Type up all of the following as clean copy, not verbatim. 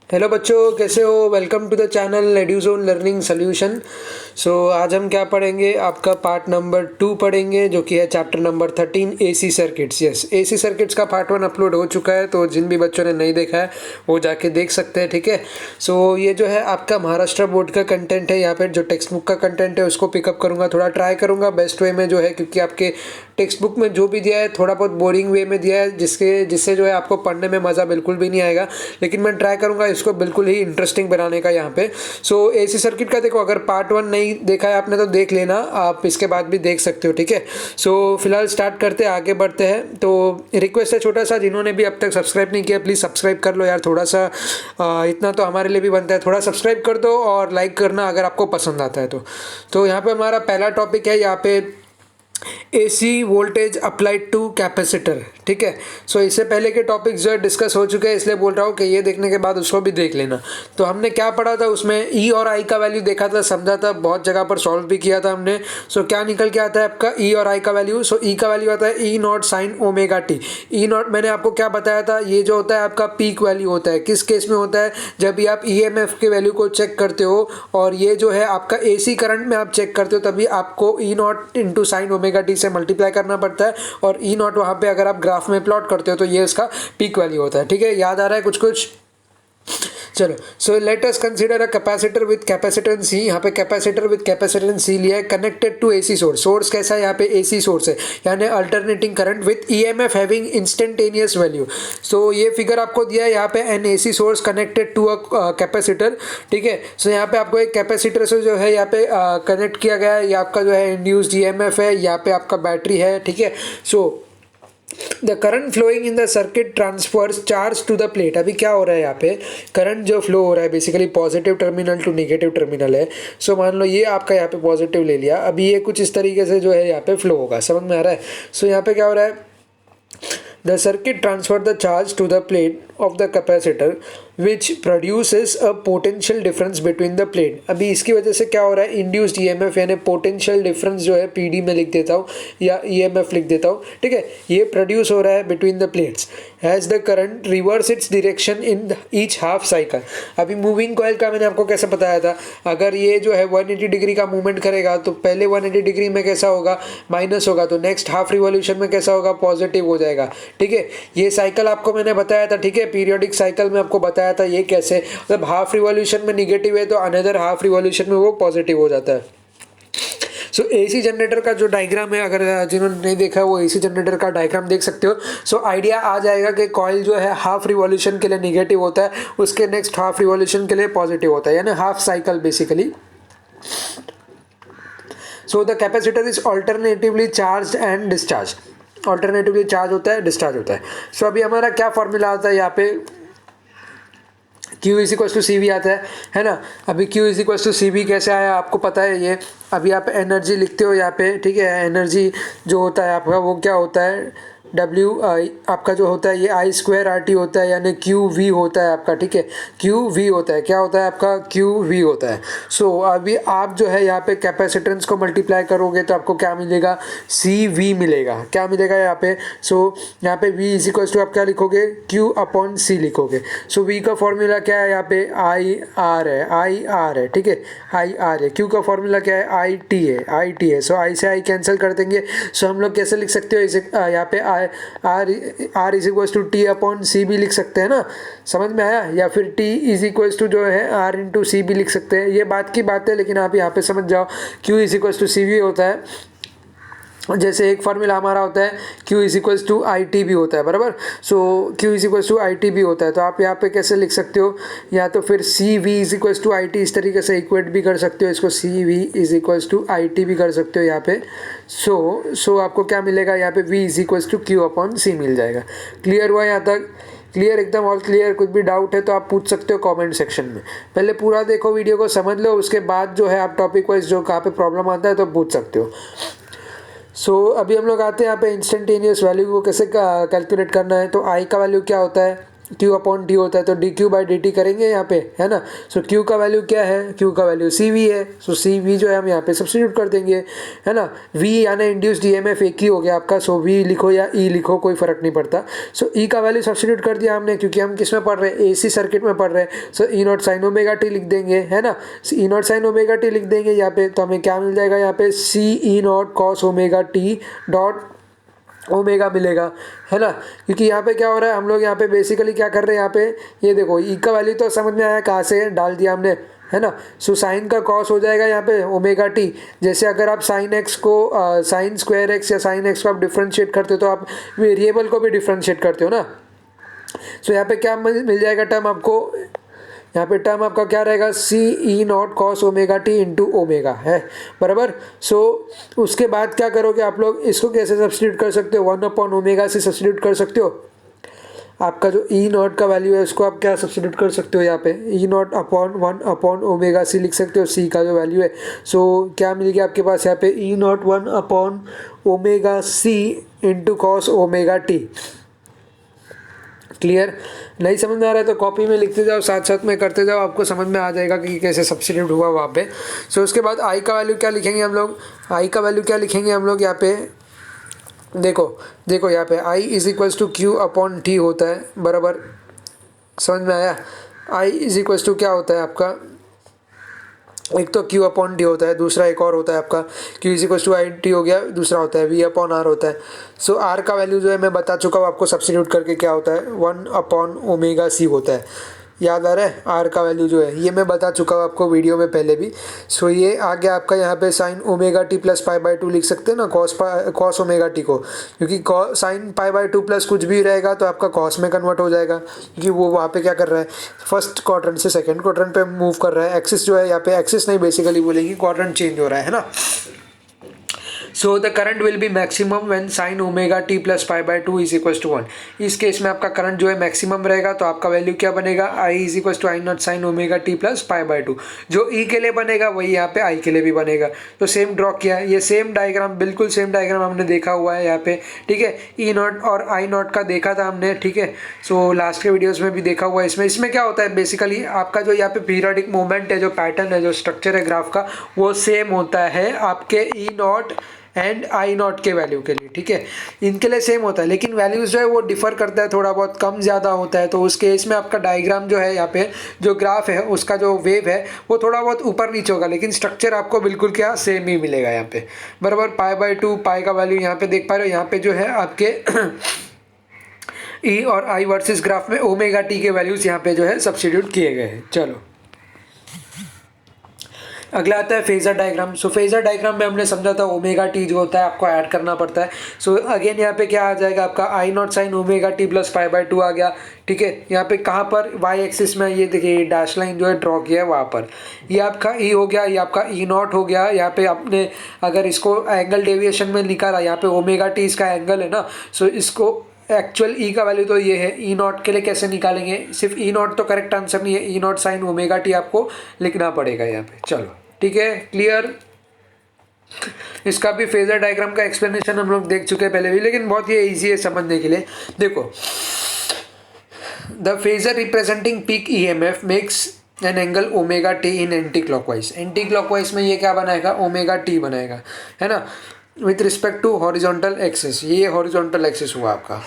Hello बच्चों, कैसे हो? Welcome to the channel Eduzone learning solution. आज हम क्या पढ़ेंगे? आपका पार्ट नंबर 2 पढ़ेंगे, जो कि है chapter number 13 AC circuits. Yes, AC circuits का पार्ट 1 अपलोड हो चुका है, तो जिन भी बच्चों ने नहीं देखा है वो जाके देख सकते हैं, ठीक है। ये जो है आपका महाराष्ट्र बोर्ड का कंटेंट है। यहाँ पर जो टेक्स्ट बुक का कंटेंट है उसको पिकअप करूँगा, थोड़ा ट्राई करूँगा बेस्ट वे में जो है, क्योंकि आपके टेक्स्ट बुक में जो भी दिया है थोड़ा बहुत बोरिंग वे में दिया है, जिससे जो है आपको पढ़ने में मज़ा बिल्कुल भी नहीं आएगा। लेकिन मैं ट्राई करूँगा इसको बिल्कुल ही इंटरेस्टिंग बनाने का यहाँ पे। एसी सर्किट का देखो, अगर पार्ट 1 नहीं देखा है आपने तो देख लेना, आप इसके बाद भी देख सकते हो, ठीक है। फिलहाल स्टार्ट करते हैं, आगे बढ़ते हैं। तो रिक्वेस्ट है छोटा सा, जिन्होंने भी अब तक सब्सक्राइब नहीं किया प्लीज़ सब्सक्राइब कर लो यार, थोड़ा सा इतना तो हमारे लिए भी बनता है, थोड़ा सब्सक्राइब कर दो और लाइक करना अगर आपको पसंद आता है तो यहाँ पे हमारा पहला टॉपिक है यहाँ पे AC voltage applied to capacitor, ठीक है। इससे पहले के टॉपिक्स जो है डिस्कस हो चुके हैं, इसलिए बोल रहा हूँ कि ये देखने के बाद उसको भी देख लेना। तो हमने क्या पढ़ा था उसमें, ई और आई का वैल्यू देखा था, समझा था, बहुत जगह पर सॉल्व भी किया था हमने। क्या निकल के आता है आपका ई और आई का वैल्यू? ई का वैल्यू आता है E naught sine omega T. E naught मैंने आपको क्या बताया था, ये जो होता है आपका पीक वैल्यू होता है। किस केस में होता है? जब भी आप ईएमएफ के वैल्यू को चेक करते हो और ये जो है आपका एसी करंट में आप चेक करते हो, तभी आपको E naught into sine omega T से मल्टीप्लाई करना पड़ता है। और ई नॉट वहाँ पे अगर आप ग्राफ में प्लॉट करते हो तो ये इसका पीक वैल्यू होता है, ठीक है। याद आ रहा है कुछ कुछ? चलो, let us consider a capacitor with capacitance C. यहाँ पे कैपेसिटर विद कैपेसिटेंस सी लिया है, connected to AC source. Source कैसा है? यहाँ पे एसी सोर्स है, यानी alternating current with EMF having instantaneous value. ये फिगर आपको दिया है यहाँ पे, an AC source connected to a capacitor, ठीक है। यहाँ पे आपको एक कैपेसिटर से जो है यहाँ पे कनेक्ट किया गया है, ये आपका जो है इंड्यूस्ड ईएमएफ है, यहाँ पे आपका बैटरी है, ठीक है। The current flowing in the circuit transfers charge to the plate. अभी क्या हो रहा है यहाँ पे, करंट जो फ्लो हो रहा है basically positive terminal to negative terminal है। मान लो ये आपका यहाँ पे पॉजिटिव ले लिया, अभी ये कुछ इस तरीके से जो है यहाँ पे फ्लो होगा, समझ में आ रहा है? यहाँ पे क्या हो रहा है, the circuit transfer the charge to the plate of the capacitor which produces a potential difference between the plate। अभी इसकी वजह से क्या हो रहा है, इंड्यूस्ड ईएमएफ यानी पोटेंशियल डिफरेंस जो है पीडी में लिख देता हूँ या ईएमएफ लिख देता हूँ, ठीक है। ये प्रोड्यूस हो रहा है between the plates as the current reverse its direction in each half cycle. अभी मूविंग कॉइल का मैंने आपको कैसे बताया था, अगर ये जो है 180 डिग्री का मूवमेंट करेगा तो पहले 180 डिग्री में कैसा होगा, माइनस होगा, तो नेक्स्ट हाफ रिवॉल्यूशन में कैसा होगा, पॉजिटिव हो जाएगा, ठीक है। ये साइकिल आपको मैंने बताया था, ठीक है, पीरियोडिक साइकिल में आपको बताया था ये कैसे, मतलब हाफ रिवॉल्यूशन में निगेटिव है तो अनदर हाफ रिवॉल्यूशन में वो पॉजिटिव हो जाता है। एसी जनरेटर का जो डायग्राम है, अगर जिन्होंने नहीं देखा है वो एसी जनरेटर का डायग्राम देख सकते हो। आइडिया आ जाएगा कि कॉइल जो है हाफ रिवॉल्यूशन के लिए निगेटिव होता है, उसके नेक्स्ट हाफ रिवॉल्यूशन के लिए पॉजिटिव होता है, यानी half cycle basically. The capacitor is alternatively charge and discharge. Alternatively charge होता है, डिस्चार्ज होता है। अभी हमारा क्या फॉर्मूला आता है यहाँ पे, Q is equal to C V आता है ना। अभी Q is equal to C V कैसे आया आपको पता है ये। अभी आप एनर्जी लिखते हो यहाँ पे, ठीक है। एनर्जी जो होता है आपका वो क्या होता है, W आपका जो होता है ये I स्क्वायर RT होता है, यानी QV होता है आपका, ठीक है। QV होता है, क्या होता है आपका, QV होता है। अभी आप जो है यहाँ पे कैपेसिटेंस को मल्टीप्लाई करोगे तो आपको क्या मिलेगा, CV मिलेगा। क्या मिलेगा यहाँ पे, यहाँ पे V इज इक्वल टू आप क्या लिखोगे, Q अपॉन C लिखोगे। V का फॉर्मूला क्या है यहाँ पे, IR है, IR है, ठीक है, IR है। Q का फॉर्मूला क्या है, IT है, IT है। I से I कैंसिल कर देंगे। हम लोग कैसे लिख सकते हो इसे, यहाँ पे R is equal to T upon C भी लिख सकते हैं ना, समझ में आया? या फिर T इज इक्वल टू जो है R इंटू सी भी लिख सकते हैं, ये बात की बात है, लेकिन आप यहाँ पे समझ जाओ Q इज इक्वल टू सी भी होता है। जैसे एक फार्मूला हमारा होता है Q is equal to I T भी होता है, बराबर। Q is equal to I T भी होता है, तो आप यहाँ पे कैसे लिख सकते हो, या तो फिर C V is equal to I T इस तरीके से इक्वेट भी कर सकते हो, इसको C V is equal to I T भी कर सकते हो यहाँ पे। आपको क्या मिलेगा यहाँ पे, V is equal to Q upon C मिल जाएगा। क्लियर हुआ यहाँ तक? क्लियर, एकदम ऑल क्लियर। कुछ भी डाउट है तो आप पूछ सकते हो कमेंट सेक्शन में। पहले पूरा देखो, वीडियो को समझ लो, उसके बाद जो है आप टॉपिक वाइज जो कहाँ पे प्रॉब्लम आता है तो पूछ सकते हो। अभी हम लोग आते हैं यहाँ पे इंस्टेंटेनियस वैल्यू को कैसे कैलकुलेट करना है। तो I का वैल्यू क्या होता है, क्यू अपॉन टी होता है, तो D Q by D T करेंगे यहाँ पे, है ना। सो क्यू का वैल्यू क्या है, क्यू का वैल्यू सी वी है। सो सी वी जो है हम यहाँ पे सब्स्टिट्यूट कर देंगे, है ना। वी यानी इंड्यूस्ड ईएमएफ एक ही हो गया आपका। सो वी लिखो या ई लिखो, कोई फर्क नहीं पड़ता। सो ई का वैल्यू सब्स्टिट्यूट कर दिया हमने, क्योंकि हम किस में पढ़ रहे हैं, एसी सर्किट में पढ़ रहे हैं। सो ई नॉट साइन ओमेगा टी लिख देंगे, है ना। ई नॉट साइन ओमेगा टी लिख देंगे यहाँ पे, तो हमें क्या मिल जाएगा यहाँ पे, C E naught cos omega T dot omega मिलेगा, है ना। क्योंकि यहाँ पे क्या हो रहा है, हम लोग यहाँ पे बेसिकली क्या कर रहे हैं, यहाँ पे ये देखो ई का वैल्यू तो समझ में आया, कहाँ से डाल दिया हमने, है ना। सो साइन का कॉस हो जाएगा यहाँ पे ओमेगा टी। जैसे अगर आप साइन एक्स को साइन स्क्वायर एक्स या साइन एक्स को आप डिफ्रेंशिएट करते हो, तो आप वेरिएबल को भी डिफ्रेंशिएट करते हो ना। सो यहाँ पे क्या मिल जाएगा टर्म आपको, यहाँ पे टर्म आपका क्या रहेगा, C E naught cos omega T into omega, है बराबर। सो उसके बाद क्या करोगे आप लोग, इसको कैसे सब्स्टिट्यूट कर सकते हो, 1 अपॉन ओमेगा से सब्स्टिट्यूट कर सकते हो। आपका जो ई नॉट का वैल्यू है उसको आप क्या सब्स्टिट्यूट कर सकते हो, यहाँ पे E naught upon 1 upon omega C लिख सकते हो, सी का जो वैल्यू है। सो क्या मिल गया आपके पास यहाँ पे, E naught 1 upon omega C into cos omega T. Clear, नहीं समझ में आ रहा है तो कॉपी में लिखते जाओ, साथ साथ में करते जाओ, आपको समझ में आ जाएगा कि कैसे सब्स्टिट्यूट हुआ वहाँ पे। सो उसके बाद आई का वैल्यू क्या लिखेंगे हम लोग, आई का वैल्यू क्या लिखेंगे हम लोग यहाँ पे, देखो यहाँ पे I is equals to Q upon T होता है, बराबर। समझ में आया, आई इज इक्वल्स टू क्या होता है आपका, एक तो क्यू अपॉन टी होता है, दूसरा एक और होता है आपका Q is equals to I T हो गया, दूसरा होता है वी अपॉन आर होता है। सो आर का वैल्यू जो है मैं बता चुका हूँ आपको सब्स्टिट्यूट करके, क्या होता है 1 अपॉन ओमेगा सी होता है। याद आ रहा है, आर का वैल्यू जो है ये मैं बता चुका हूँ आपको वीडियो में पहले भी। सो ये आ गया आपका यहाँ पे sign omega T plus pi by 2 लिख सकते हैं ना, कॉस ओमेगा टी को, क्योंकि साइन पाई बाई 2 प्लस कुछ भी रहेगा तो आपका कॉस में कन्वर्ट हो जाएगा, क्योंकि वो वहाँ पे क्या कर रहा है, फर्स्ट क्वाड्रेंट से सेकंड क्वाड्रेंट पे मूव कर रहा है। एक्सिस जो है यहाँ पे, एक्सिस नहीं बेसिकली बोलेंगे, क्वाड्रेंट चेंज हो रहा है ना। So the current will be maximum when sine omega T plus pi by 2 is equal to 1। इस केस में आपका करंट जो है मैक्सिमम रहेगा, तो आपका वैल्यू क्या बनेगा, I is equal to I naught sine omega T plus pi by 2। जो ई के लिए बनेगा वही यहाँ पे आई के लिए भी बनेगा। तो सेम ड्रॉ किया है, ये सेम डायग्राम, बिल्कुल सेम डायग्राम हमने देखा हुआ है यहाँ पे, ठीक है। ई नॉट और आई नॉट का देखा था हमने, ठीक है। सो लास्ट के वीडियोज़ में भी देखा हुआ है। इसमें क्या होता है बेसिकली, आपका जो यहाँ पे पीरियडिक मूवमेंट है, जो पैटर्न है, जो स्ट्रक्चर है ग्राफ का, वो सेम होता है आपके ई नॉट एंड आई नॉट के वैल्यू के लिए, ठीक है। इनके लिए सेम होता है, लेकिन वैल्यूज़ जो है वो डिफर करता है, थोड़ा बहुत कम ज़्यादा होता है। तो उस केस में आपका डायग्राम जो है, यहाँ पे जो ग्राफ है उसका जो वेव है वो थोड़ा बहुत ऊपर नीचे होगा, लेकिन स्ट्रक्चर आपको बिल्कुल क्या सेम ही मिलेगा यहाँ पे, बराबर। पाई बाई 2 पाई का वैल्यू यहाँ पे देख पा रहे हो, यहाँ पे जो है आपके ई और आई वर्सेस ग्राफ में ओमेगा टी के वैल्यूज़ यहाँ पे जो है सब्स्टिट्यूट किए गए हैं। चलो अगला आता है फेजर डायग्राम। सो फेजर डायग्राम में हमने समझा था ओमेगा टी जो होता है आपको ऐड करना पड़ता है। सो अगेन यहाँ पे क्या आ जाएगा आपका, I naught sine omega T plus pi by 2 आ गया, ठीक है। यहाँ पे कहाँ पर, वाई एक्सिस में, ये देखिए डैश लाइन जो है ड्रॉ किया है वहाँ पर, ये आपका ई हो गया, ये आपका ई नॉट हो गया। यहाँ पे आपने अगर इसको एंगल डेविएशन में निकाला, यहाँ पे ओमेगा टी इसका एंगल है ना, सो इसको एक्चुअल ई का वैल्यू तो ये है। ई नॉट के लिए कैसे निकालेंगे, सिर्फ ई नॉट तो करेक्ट आंसर नहीं है, E naught sine omega T आपको लिखना पड़ेगा यहाँ पे। चलो ठीक है, क्लियर। इसका भी फेजर डायग्राम का एक्सप्लेनेशन हम लोग देख चुके हैं पहले भी, लेकिन बहुत ये इजी है समझने के लिए। देखो, the phasor representing peak EMF makes an angle omega T in anticlockwise. Anticlockwise में ये क्या बनाएगा, ओमेगा टी बनाएगा, है ना, with respect to horizontal axis. ये हॉरिजॉन्टल एक्सिस हुआ आपका,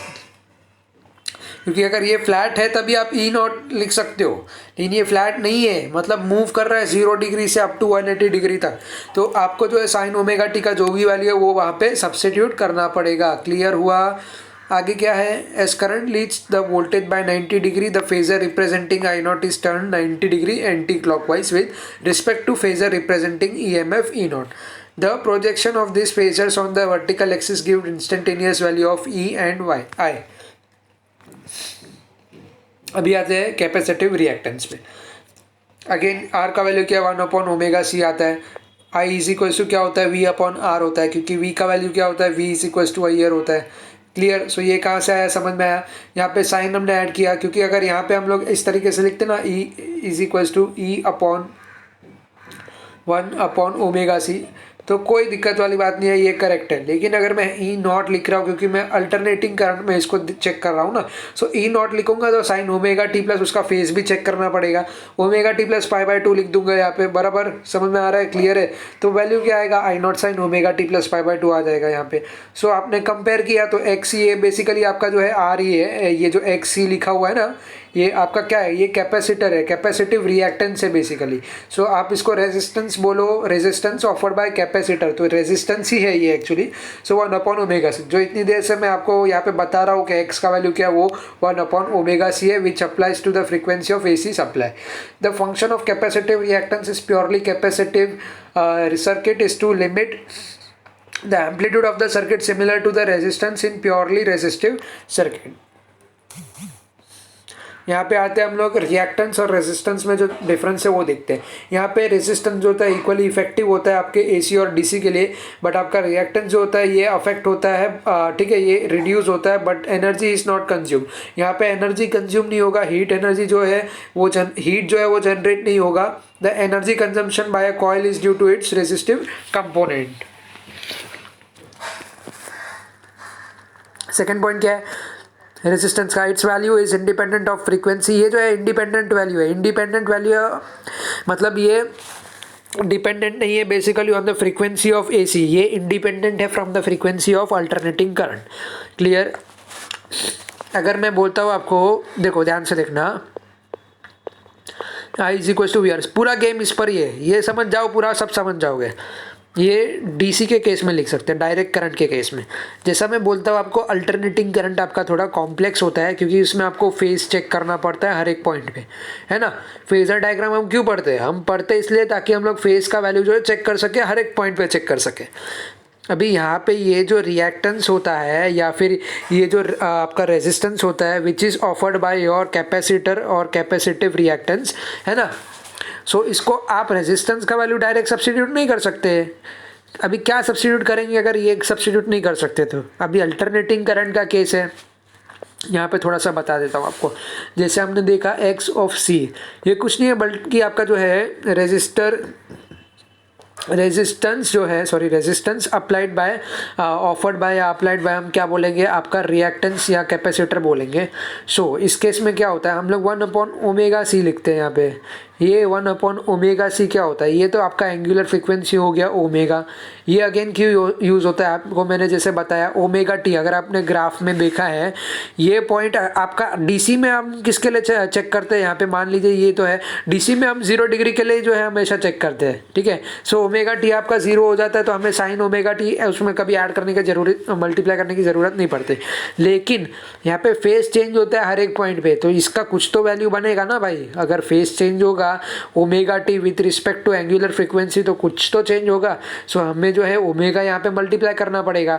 क्योंकि अगर ये फ्लैट है तभी आप ई नॉट लिख सकते हो, लेकिन ये फ्लैट नहीं है, मतलब मूव कर रहा है 0 डिग्री से अप टू 180 डिग्री तक। तो आपको जो है साइन ओमेगा टी का जो भी वैल्यू है वो वहाँ पे सब्स्टिट्यूट करना पड़ेगा। क्लियर हुआ। आगे क्या है, as current leads the voltage by 90 degree the phasor representing I naught is turn 90 degree anticlockwise with respect to phasor representing E M F E naught. The projection of these phasors on the vertical axis give instantaneous value of E and Y I। अभी आते हैं capacitive reactance पे। Again are का वैल्यू क्या, 1 upon omega सी आता है। आई is equals to क्या होता है, वी अपॉन आर होता है, क्योंकि वी का वैल्यू क्या होता है, V is equals to I R होता है। क्लियर। सो ये कहाँ से आया, समझ में आया। यहाँ पे साइन हमने ऐड किया, क्योंकि अगर यहाँ पे हम लोग इस तरीके से लिखते ना, E is equals to E upon 1 upon omega C, तो कोई दिक्कत वाली बात नहीं है, ये करेक्ट है। लेकिन अगर मैं ई नॉट लिख रहा हूँ क्योंकि मैं अल्टरनेटिंग करंट में इसको चेक कर रहा हूँ ना, सो ई नॉट लिखूंगा तो साइन ओमेगा टी प्लस उसका फेस भी चेक करना पड़ेगा, omega T plus pi by 2 लिख दूंगा यहाँ पे, बराबर समझ में आ रहा है, क्लियर है। तो वैल्यू क्या आएगा, I naught sine omega T plus pi by 2 आ जाएगा यहाँ पे। सो आपने कंपेयर किया तो एक्स ये बेसिकली आपका जो है आर ही है, ये जो एक्स सी लिखा हुआ है ना, ये आपका क्या है, ये कैपेसिटर है, कैपेसिटिव रिएक्टेंस है बेसिकली। सो आप इसको रेजिस्टेंस बोलो, रेजिस्टेंस ऑफर्ड बाय कैपेसिटर, तो रेजिस्टेंस ही है ये एक्चुअली। सो 1 अपॉन ओमेगा सी, जो इतनी देर से मैं आपको यहाँ पे बता रहा हूँ कि एक्स का वैल्यू क्या है, वो 1 अपॉन ओमेगा सी है, which applies to the frequency of AC supply. The function of capacitive reactance is purely capacitive circuit is to limit the amplitude of the circuit similar to the resistance in purely resistive circuit। यहाँ पे आते हैं हम लोग reactance और resistance में जो difference है वो देखते हैं। यहाँ पे रेजिस्टेंस जो होता है इक्वली इफेक्टिव होता है आपके AC और DC के लिए, बट आपका रिएक्टेंस जो होता है ये अफेक्ट होता है, ठीक है, ये रिड्यूस होता है, but energy is not consume. यहाँ पे एनर्जी कंज्यूम नहीं होगा, हीट एनर्जी जो है वो हीट जो है वो जनरेट नहीं होगा। The energy consumption by a coil is due to its resistive component. Second point क्या है रेजिस्टेंस का, its value is independent of frequency. ये जो है इंडिपेंडेंट वैल्यू है, इंडिपेंडेंट वैल्यू मतलब ये डिपेंडेंट नहीं है basically on the frequency of AC, ये इंडिपेंडेंट है from the frequency of alternating current. Clear. अगर मैं बोलता हूँ आपको, देखो ध्यान से देखना, I is equal to VR, पूरा गेम इस पर ही है, ये समझ जाओ, पूरा सब समझ जाओगे। ये DC के केस में लिख सकते हैं, डायरेक्ट करंट के केस में। जैसा मैं बोलता हूँ आपको, अल्टरनेटिंग करंट आपका थोड़ा कॉम्प्लेक्स होता है क्योंकि इसमें आपको फेज चेक करना पड़ता है हर एक पॉइंट पे, है ना। फेजर डायग्राम हम क्यों पढ़ते हैं, हम पढ़ते इसलिए ताकि हम लोग फेज का वैल्यू जो है चेक कर सके, हर एक पॉइंट पे चेक कर सके। अभी यहाँ पे ये जो रिएक्टेंस होता है या फिर ये जो आपका रेजिस्टेंस होता है which is offered by your capacitor और कैपेसिटिव रिएक्टेंस, है ना। सो इसको आप रेजिस्टेंस का वैल्यू डायरेक्ट सब्स्टिट्यूट नहीं कर सकते। अभी क्या सब्स्टिट्यूट करेंगे अगर ये सब्स्टिट्यूट नहीं कर सकते तो? अभी अल्टरनेटिंग करंट का केस है, यहाँ पे थोड़ा सा बता देता हूँ आपको। जैसे हमने देखा एक्स ऑफ सी, ये कुछ नहीं है बल्कि आपका जो है resistance applied by offered by या अप्लाइड बाय हम क्या बोलेंगे, आपका रिएक्टेंस या कैपेसिटर बोलेंगे। सो इस केस में क्या होता है, हम लोग 1 अपॉन ओमेगा सी लिखते हैं यहाँ पे। ये 1 अपॉन ओमेगा सी क्या होता है, ये तो आपका एंगुलर फ्रीक्वेंसी हो गया ओमेगा। ये अगेन क्यों यूज़ होता है आपको मैंने जैसे बताया, ओमेगा टी अगर आपने ग्राफ में देखा है, ये पॉइंट आपका DC में हम किसके लिए चेक करते हैं, यहाँ पे मान लीजिए ये तो है DC में हम 0 डिग्री के लिए जो है हमेशा चेक करते हैं, ठीक है। सो ओमेगा टी आपका 0 हो जाता है तो हमें साइन ओमेगा टी उसमें कभी ऐड करने की जरूरत, मल्टीप्लाई करने की ज़रूरत नहीं पड़ती। लेकिन यहाँ पे फेस चेंज होता है हर एक पॉइंट पे, तो इसका कुछ तो वैल्यू बनेगा ना भाई। अगर फेस चेंज होगा omega T with respect to angular frequency तो कुछ तो चेंज होगा। सो हमें जो है ओमेगा यहाँ पे मल्टीप्लाई करना पड़ेगा।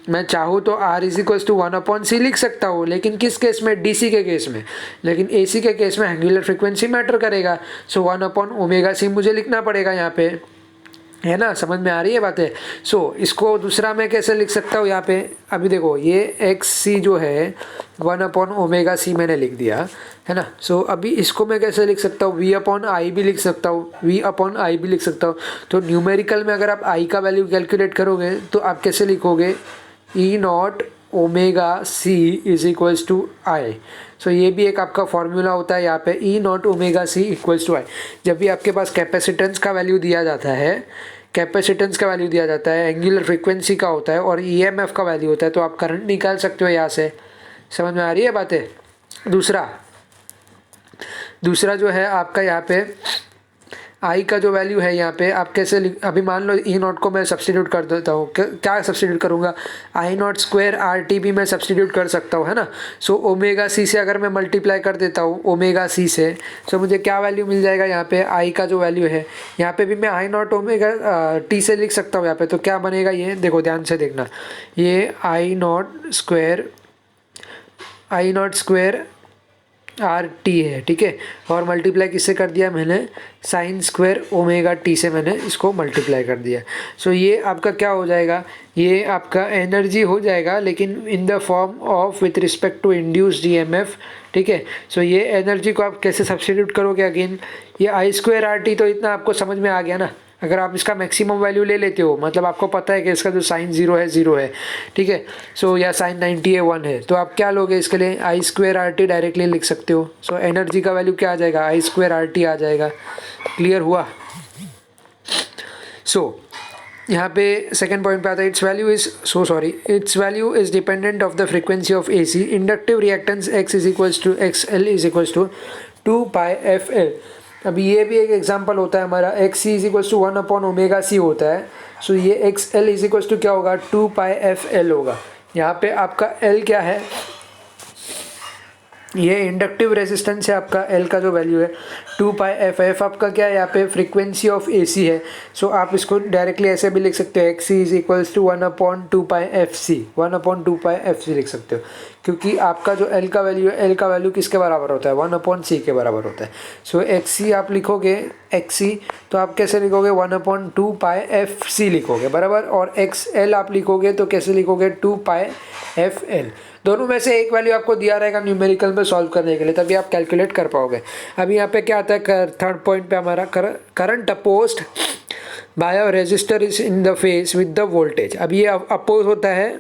मैं चाहूँ तो R is equal to 1 upon C लिख सकता हूँ, लेकिन किस केस में, DC के केस में। लेकिन AC के केस में एंगुलर फ्रीक्वेंसी मैटर करेगा। सो 1 अपॉन ओमेगा सी मुझे लिखना पड़ेगा यहाँ पे, है ना। समझ में आ रही है बातें। सो इसको दूसरा मैं कैसे लिख सकता हूँ यहाँ पे, अभी देखो ये एक्स सी जो है 1 अपॉन ओमेगा सी मैंने लिख दिया, है ना। सो अभी इसको मैं कैसे लिख सकता हूँ, V अपॉन आई भी लिख सकता हूँ, V अपॉन आई भी लिख सकता हूँ। तो न्यूमेरिकल में अगर आप आई का वैल्यू कैलकुलेट करोगे तो आप कैसे लिखोगे, E naught omega C is equals to I. So ये भी एक आपका फॉर्मूला होता है यहाँ पे, E naught omega C equals to I. जब भी आपके पास कैपेसिटेंस का वैल्यू दिया जाता है, कैपेसिटेंस का वैल्यू दिया जाता है, एंगुलर फ्रीक्वेंसी का होता है और EMF का वैल्यू होता है, तो आप करंट निकाल सकते हो यहाँ से। समझ में आ रही है बातें। दूसरा जो है आपका यहाँ पे आई का जो वैल्यू है यहाँ पे आप कैसे अभी मान लो E नॉट को मैं सब्सटीट्यूट कर देता हूँ, क्या सब्सटीट्यूट करूँगा, आई नॉट स्क्वायर RT भी मैं सब्सटीट्यूट कर सकता हूँ, है ना। सो ओमेगा सी से अगर मैं मल्टीप्लाई कर देता हूँ ओमेगा सी से, सो मुझे क्या वैल्यू मिल जाएगा यहाँ पे, आई का जो वैल्यू है यहाँ पे भी मैं आई नॉट ओमेगा टी से लिख सकता हूँ यहाँ पे। तो क्या बनेगा ये, देखो ध्यान से देखना, ये आई नॉट स्क्वायर RT है, ठीक है। और मल्टीप्लाई किससे कर दिया मैंने, साइन स्क्वायर ओमेगा टी से मैंने इसको मल्टीप्लाई कर दिया। सो ये आपका क्या हो जाएगा, ये आपका एनर्जी हो जाएगा, लेकिन in the form of with respect to induced EMF, ठीक है। सो ये एनर्जी को आप कैसे सब्स्टिट्यूट करोगे, अगेन ये आई स्क्वायर RT तो इतना आपको समझ में आ गया ना। अगर आप इसका मैक्सिमम वैल्यू ले लेते हो, मतलब आपको पता है कि इसका जो साइन 0 है 0 है, ठीक है, सो या साइन 90 है 1 है, तो आप क्या लोगे इसके लिए, आई स्क्वायर आर टी डायरेक्टली लिख सकते हो। सो एनर्जी का वैल्यू क्या आ जाएगा, आई स्क्वायर आर टी आ जाएगा। क्लियर हुआ। सो यहाँ पे सेकेंड पॉइंट पे आता है, its value is dependent of the frequency of A C. Inductive reactance X is equals to X L is equals to 2πfl। अभी ये भी एक एग्जांपल होता है हमारा, X C is equals to 1/ओमेगा सी होता है। सो ये X L is equals to क्या होगा, 2πfl होगा। यहाँ पे आपका एल क्या है, ये इंडक्टिव रेजिस्टेंस है आपका, एल का जो वैल्यू है 2πf आपका क्या है यहाँ पे, फ्रीक्वेंसी ऑफ एसी है। सो आप इसको डायरेक्टली ऐसे भी लिख सकते हो, X C is equals to 1/2πfc, 1/2πfc लिख सकते हो, क्योंकि आपका जो एल का वैल्यू है, एल का वैल्यू किसके बराबर होता है, 1/c के बराबर होता है। सो एक्स सी आप लिखोगे, एक्स सी तो आप कैसे लिखोगे, 1/2πfc लिखोगे बराबर, और एक्स एल आप लिखोगे तो कैसे लिखोगे, 2πfl। दोनों में से एक वैल्यू आपको दिया रहेगा न्यूमेरिकल में सॉल्व करने के लिए, तभी आप कैलकुलेट कर पाओगे। अभी यहाँ पे क्या आता है, थर्ड पॉइंट पे हमारा, current opposed by a resistor is in the phase with the voltage. अब ये अपोज होता है,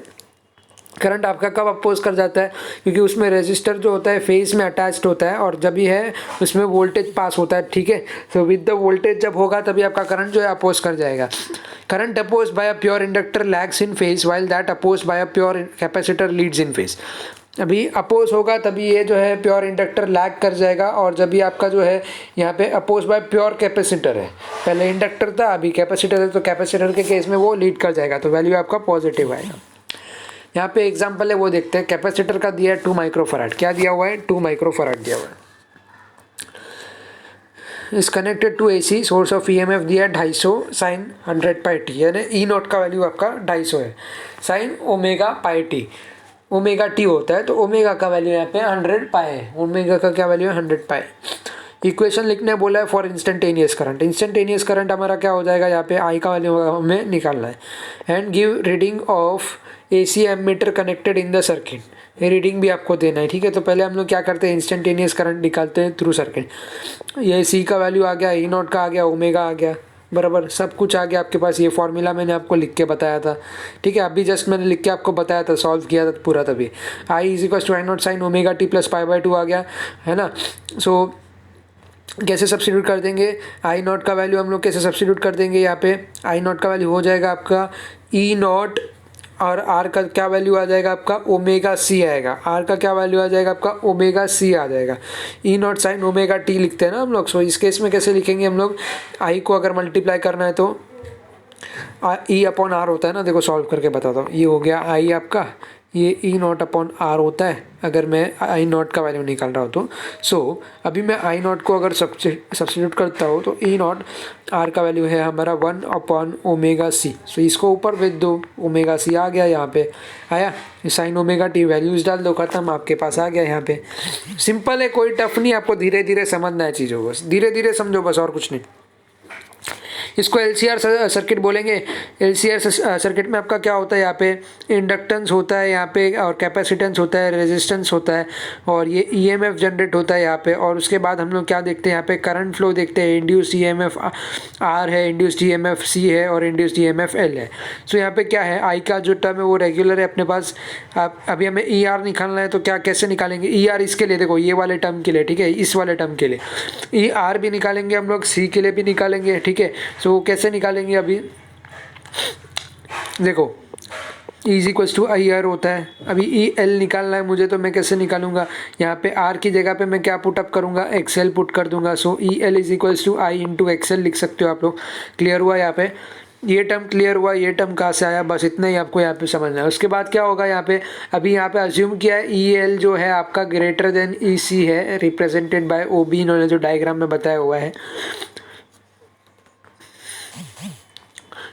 करंट आपका कब अपोज कर जाता है, क्योंकि उसमें रेजिस्टर जो होता है फेज में अटैच्ड होता है, और जब भी है उसमें वोल्टेज पास होता है, ठीक है। तो विद द वोल्टेज जब होगा तभी आपका करंट जो है अपोज कर जाएगा। Current oppose by a pure inductor lags in phase while that oppose by a pure capacitor leads in phase. अभी अपोज होगा तभी ये जो है प्योर इंडक्टर लैग कर जाएगा, और जब भी आपका जो है यहाँ पे अपोज बाय प्योर कैपेसिटर है, पहले इंडक्टर था अभी कैपेसिटर है, तो कैपेसिटर के केस में वो लीड कर जाएगा, तो वैल्यू आपका पॉजिटिव आएगा। यहाँ पे एग्जांपल है वो देखते हैं। कैपेसिटर का दिया है 2 माइक्रोफराड, क्या दिया हुआ है, 2 माइक्रोफराड दिया हुआ है। इस connected to AC, source of EMF दिया है 250 साइन 100πt, यानी ई नॉट का वैल्यू आपका 250 है, साइन ω/t, ω/t होता है, तो ओमेगा का वैल्यू यहाँ पे 100π है, ओमेगा का क्या वैल्यू है, 100π। इक्वेशन लिखने बोला है for instantaneous current. Instantaneous current हमारा क्या हो जाएगा, यहाँ पे आई का वैल्यू हमें निकालना है। And give reading of AC ammeter connected in the circuit, ये रीडिंग भी आपको देना है, ठीक है। तो पहले हम लोग क्या करते हैं, इंस्टेंटेनियस करंट निकालते हैं थ्रू सर्किट। ये सी का वैल्यू आ गया, ई नॉट का आ गया, ओमेगा आ गया बराबर, सब कुछ आ गया आपके पास। ये फॉर्मूला मैंने आपको लिख के बताया था, ठीक है, अभी जस्ट मैंने लिख के आपको बताया था, सॉल्व किया था पूरा तभी। I is equal to I naught sine ω/t plus π/2 आ गया है ना। सो कैसे सब्स्टिट्यूट कर देंगे, आई नॉट का वैल्यू हम लोग कैसे सब्स्टिट्यूट कर देंगे, यहाँ पे आई नॉट का वैल्यू हो जाएगा आपका ई नॉट, और आर का क्या वैल्यू आ जाएगा आपका, ω/c आएगा। आर का क्या वैल्यू आ जाएगा आपका, ω/c आ जाएगा। ई नॉट साइन ω/t लिखते हैं ना हम लोग। सो इस केस में कैसे लिखेंगे हम लोग, आई को अगर मल्टीप्लाई करना है तो E/R होता है ना, देखो सॉल्व करके बताता हूँ। ये हो गया आई आपका, ये E0/R होता है अगर मैं आई नॉट का वैल्यू निकाल रहा हूँ तो। सो अभी मैं आई नॉट को अगर सब्स्टिट्यूट करता हूँ तो E0R का वैल्यू है हमारा 1/ωc। सो इसको ऊपर भेज दो, ω/c आ गया, यहाँ पे आया, साइन ω/t वैल्यूज डाल दो, खत्म, आपके पास आ गया। यहाँ पे सिंपल है, कोई टफ नहीं, आपको धीरे धीरे समझना है चीज़ों, बस धीरे धीरे समझो बस, और कुछ नहीं। इसको एलसीआर सर्किट बोलेंगे। एलसीआर सर्किट में आपका क्या होता है, यहाँ पे इंडक्टेंस होता है यहाँ पे, और कैपेसिटेंस होता है, रेजिस्टेंस होता है, और ये ईएमएफ जनरेट होता है यहाँ पे। और उसके बाद हम लोग क्या देखते हैं, यहाँ पे करंट फ्लो देखते हैं। इंड्यूस्ड ईएमएफ आर है, इंड्यूस्ड ईएमएफ सी है, और इंड्यूस्ड ईएमएफ एल है। सो यहाँ पे क्या है, आई का जो टर्म है वो रेगुलर है अपने पास। अभी हमें ई आर निकालना है, तो क्या कैसे निकालेंगे, ई आर इसके लिए देखो, ये वाले टर्म के लिए, ठीक है, इस वाले टर्म के लिए ई आर भी निकालेंगे हम लोग, सी के लिए भी निकालेंगे, ठीक है। सो कैसे निकालेंगे, अभी देखो is equals to I R होता है। अभी ई एल निकालना है मुझे, तो मैं कैसे निकालूंगा, यहाँ पे आर की जगह पे मैं क्या पुटअप करूँगा, एक्सएल पुट कर दूंगा। So E L is equals to I into XL लिख सकते हो आप लोग। क्लियर हुआ, यहाँ पे ये टर्म क्लियर हुआ, ये टर्म कहाँ से आया, बस इतना ही आपको यहाँ पे समझना है। उसके बाद क्या होगा, यहाँ पे अभी यहाँ पे अज्यूम किया है ई एल जो है आपका ग्रेटर देन ई सी है, रिप्रेजेंटेड बाय ओ बी, इन्होंने जो डायग्राम में बताया हुआ है।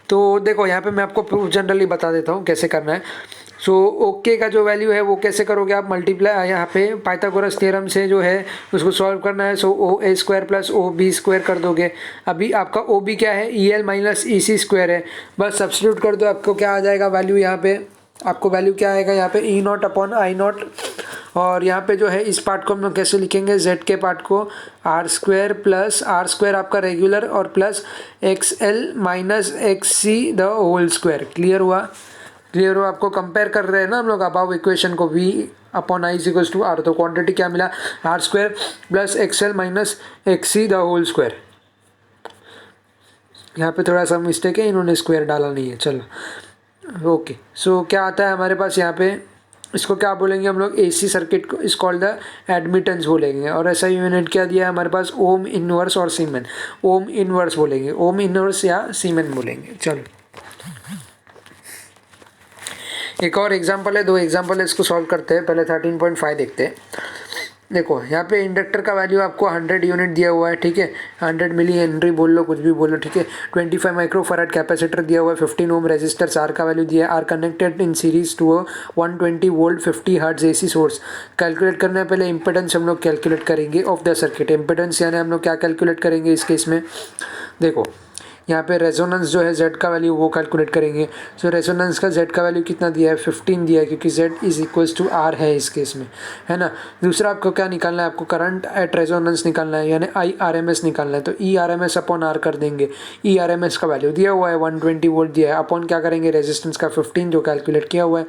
तो देखो यहाँ पे मैं आपको प्रूफ जनरली बता देता हूँ कैसे करना है। सो ओके का जो वैल्यू है वो कैसे करोगे आप, मल्टीप्लाई यहाँ पे पाइथागोरस थ्योरम से जो है उसको सॉल्व करना है। So O A square plus O B square कर दोगे। अभी आपका ओ बी क्या है, E L minus E C square है, बस सब्स्टिट्यूट कर दो, आपको क्या आ जाएगा वैल्यू यहाँ पे, आपको वैल्यू क्या आएगा यहाँ पे E naught upon I not, और यहाँ पे जो है इस पार्ट को हम लोग कैसे लिखेंगे, जेड के पार्ट को R square plus R square आपका रेगुलर और plus X L minus X C the whole square. Clear हुआ? क्लियर हुआ? आपको कंपेयर कर रहे हैं ना हम लोग अबाव इक्वेशन को, V upon I equals to R, तो क्वांटिटी क्या मिला, R square plus X L minus X C the whole square. यहाँ पे थोड़ा सा मिस्टेक है, इन्होंने स्क्वायर डाला नहीं है, चलो ओके। सो क्या आता है हमारे पास यहाँ पे, इसको क्या बोलेंगे हम लोग, एसी सर्किट को इस कॉल्ड द एडमिटेंस बोलेंगे, और ऐसा यूनिट क्या दिया है हमारे पास, ओम इनवर्स और सीमेन, ओम इनवर्स बोलेंगे, ओम इनवर्स या सीमेन बोलेंगे। चलो एक और एग्जांपल है, दो एग्जांपल है, इसको सॉल्व करते हैं। पहले 13.5 देखते हैं। देखो यहाँ पे इंडक्टर का वैल्यू आपको 100 यूनिट दिया हुआ है, ठीक है, 100 मिली हेनरी बोल लो, कुछ भी बोल लो, ठीक है। 25 माइक्रोफैराड कैपेसिटर दिया हुआ है, 15 ओम रेजिस्टर्स, आर का वैल्यू दिया है, R connected in series to 120 volt 50 hertz AC source. Calculate करने पहले इंपेडेंस हम लोग कैलकुलेट करेंगे ऑफ द सर्किट। इंपेडेंस यानी हम लोग क्या कैलकुलेट करेंगे इस केस में, देखो यहाँ पे रेजोनेंस जो है जेड का वैल्यू वो कैलकुलेट करेंगे। सो रेजोनेंस का जेड का वैल्यू कितना दिया है, 15 दिया है, क्योंकि Z is equals to R है इस केस में, है ना। दूसरा आपको क्या निकालना है, आपको करंट एट रेजोनेंस निकालना है, यानी आई आर एम एस निकालना है। तो E R M S upon R कर देंगे। ई आर एम एस का वैल्यू दिया हुआ है 120 वोल्ट दिया है, अपॉन क्या करेंगे रेजिस्टेंस का 15 जो कैलकुलेट किया हुआ है,